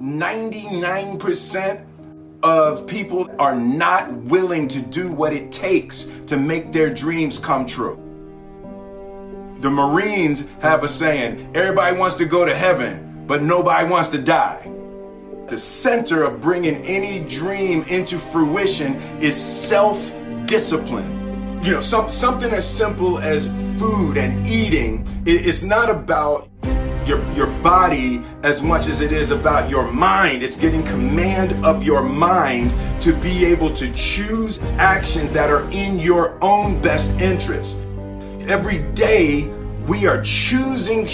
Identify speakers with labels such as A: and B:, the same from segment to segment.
A: 99% of people are not willing to do what it takes to make their dreams come true. The Marines have a saying, everybody wants to go to heaven, but nobody wants to die. The center of bringing any dream into fruition is self-discipline. Something as simple as food and eating. It's not about your body as much as it is about your mind. It's getting command of your mind to be able to choose actions that are in your own best interest. Every day we are choosing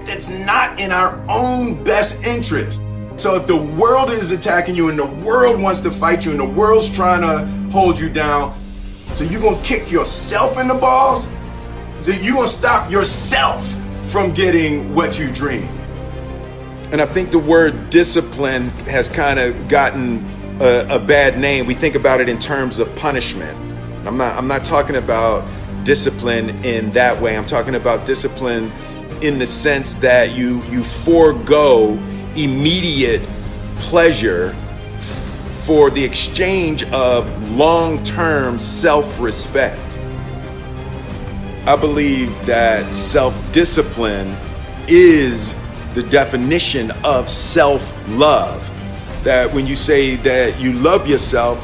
A: that's not in our own best interest. So if the world is attacking you and the world wants to fight you and the world's trying to hold you down, so you're gonna kick yourself in the balls? So you're gonna stop yourself from getting what you dream. And I think the word discipline has kind of gotten a bad name. We think about it in terms of punishment. I'm not talking about discipline in that way. I'm talking about discipline in the sense that you forego immediate pleasure for the exchange of long-term self-respect. I believe that self-discipline is the definition of self-love. That when you say that you love yourself,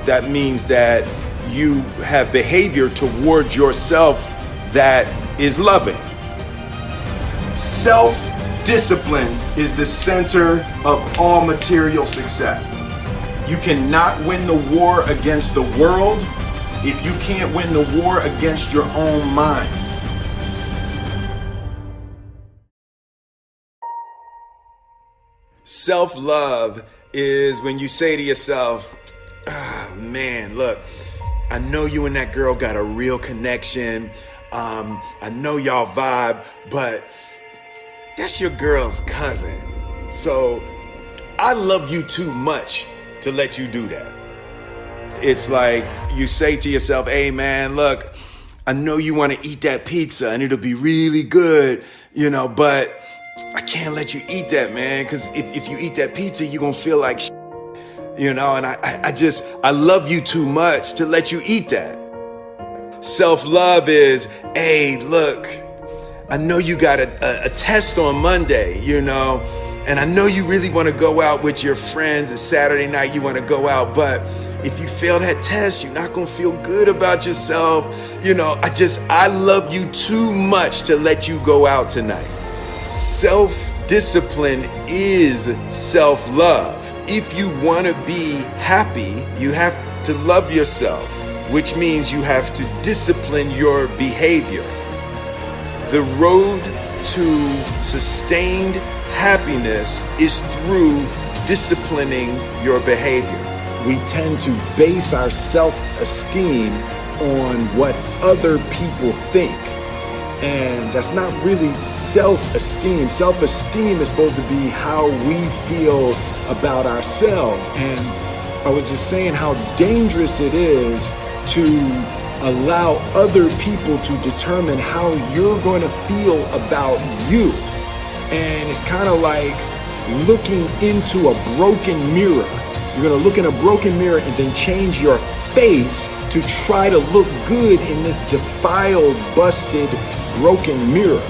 A: that means that you have behavior towards yourself that is loving. Self-discipline is the center of all material success. You cannot win the war against the world if you can't win the war against your own mind. Self-love is when you say to yourself, man, look, I know you and that girl got a real connection. I know y'all vibe, but that's your girl's cousin. So I love you too much to let you do that. It's like you say to yourself, hey man, look, I know you want to eat that pizza and it'll be really good, but I can't let you eat that, man, because if you eat that pizza, you're going to feel like and I love you too much to let you eat that. Self-love is, hey, look, I know you got a test on Monday, and I know you really want to go out with your friends. It's Saturday night, you want to go out, but if you fail that test, you're not going to feel good about yourself. I love you too much to let you go out tonight. Self-discipline is self-love. If you want to be happy, you have to love yourself, which means you have to discipline your behavior. The road to sustained happiness is through disciplining your behavior.
B: We tend to base our self-esteem on what other people think. And that's not really self-esteem. Self-esteem is supposed to be how we feel about ourselves. And I was just saying how dangerous it is to allow other people to determine how you're going to feel about you. And it's kind of like looking into a broken mirror. You're going to look in a broken mirror and then change your face to try to look good in this defiled, busted, broken mirror.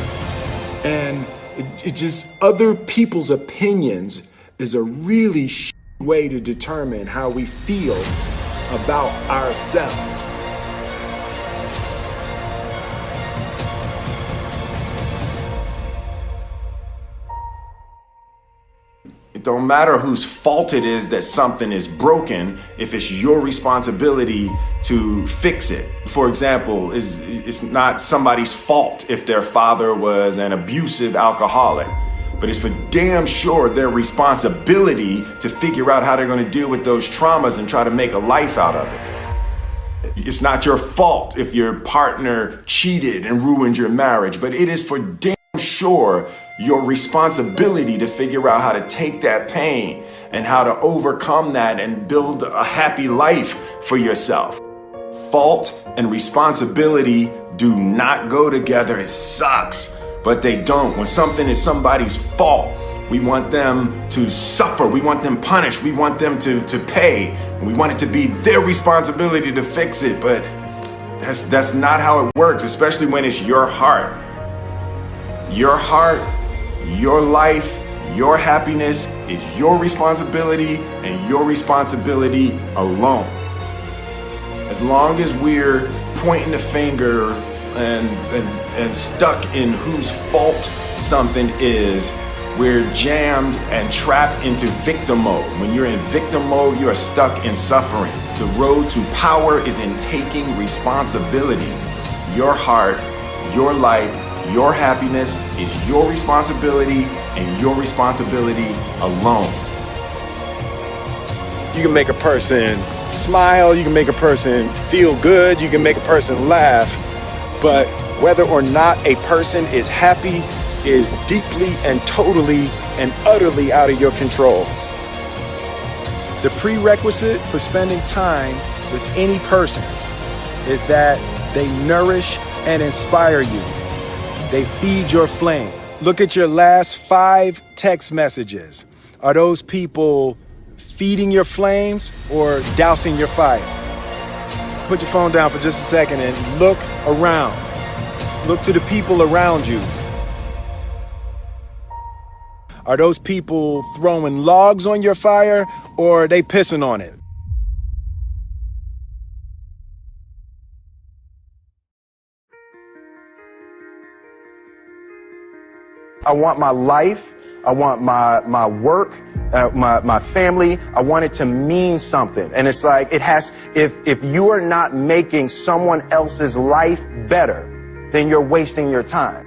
B: And it just, other people's opinions is a really way to determine how we feel about ourselves.
A: It don't matter whose fault it is that something is broken if it's your responsibility to fix it. For example, it's not somebody's fault if their father was an abusive alcoholic, but it's for damn sure their responsibility to figure out how they're going to deal with those traumas and try to make a life out of it. It's not your fault if your partner cheated and ruined your marriage, but it is for damn sure your responsibility to figure out how to take that pain and how to overcome that and build a happy life for yourself. Fault and responsibility do not go together. It sucks, but they don't. When something is somebody's fault, We want them to suffer. We want them punished. We want them to pay. And we want it to be their responsibility to fix it. But that's not how it works, especially when it's your heart. Your heart, your life, your happiness is your responsibility and your responsibility alone. As long as we're pointing the finger and stuck in whose fault something is, we're jammed and trapped into victim mode. When you're in victim mode, you are stuck in suffering. The road to power is in taking responsibility. Your heart, your life, your happiness is your responsibility and your responsibility alone.
B: You can make a person smile, you can make a person feel good, you can make a person laugh, but whether or not a person is happy is deeply and totally and utterly out of your control. The prerequisite for spending time with any person is that they nourish and inspire you. They feed your flame. Look at your last 5 text messages. Are those people feeding your flames or dousing your fire? Put your phone down for just a second and look around. Look to the people around you. Are those people throwing logs on your fire or are they pissing on it? I want my life, I want my work, my family, I want it to mean something. And it's like, if you are not making someone else's life better, then you're wasting your time.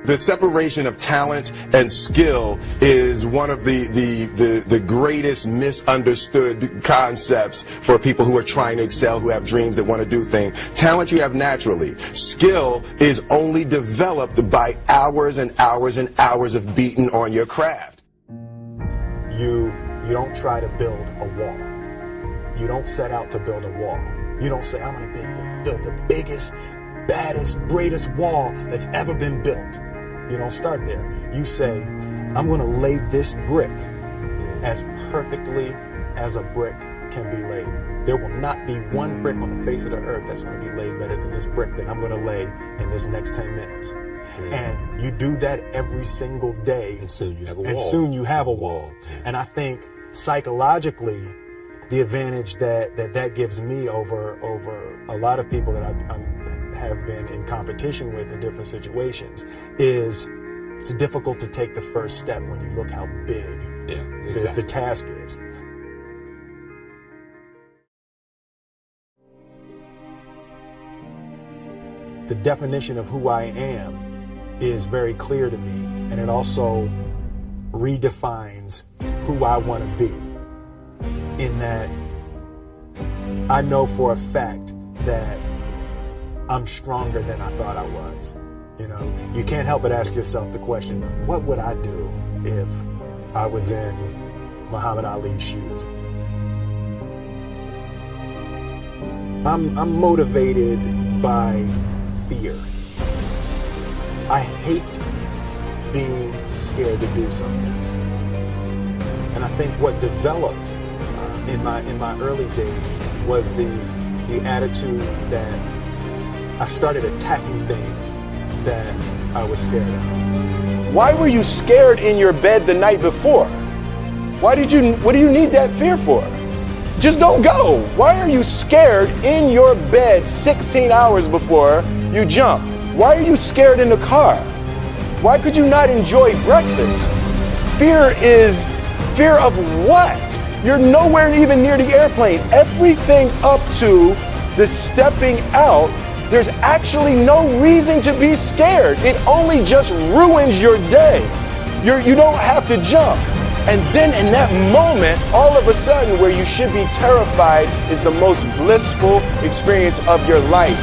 C: The separation of talent and skill is one of the greatest misunderstood concepts for people who are trying to excel, who have dreams, that want to do things. Talent you have naturally. Skill is only developed by hours and hours and hours of beating on your craft.
D: You don't try to build a wall. You don't set out to build a wall. You don't say, I'm going to build the biggest, baddest, greatest wall that's ever been built. You don't start there. You say, I'm going to lay this brick as perfectly as a brick can be laid. There will not be one brick on the face of the earth that's going to be laid better than this brick that I'm going to lay in this next 10 minutes. And you do that every single day.
E: And soon you have a wall.
D: And soon you have a wall. And I think psychologically, the advantage that gives me over a lot of people that I have been in competition with in different situations is it's difficult to take the first step when you look how big the task is. The definition of who I am is very clear to me, and it also redefines who I want to be, in that I know for a fact that I'm stronger than I thought I was. You know, you can't help but ask yourself the question, what would I do if I was in Muhammad Ali's shoes? I'm motivated by fear. I hate being scared to do something. And I think what developed in my early days was the attitude that I started attacking things that I was scared of.
B: Why were you scared in your bed the night before? What do you need that fear for? Just don't go. Why are you scared in your bed 16 hours before you jump? Why are you scared in the car? Why could you not enjoy breakfast? Fear is fear of what? You're nowhere even near the airplane. Everything up to the stepping out, there's actually no reason to be scared. It only just ruins your day. You don't have to jump. And then in that moment, all of a sudden, where you should be terrified is the most blissful experience of your life.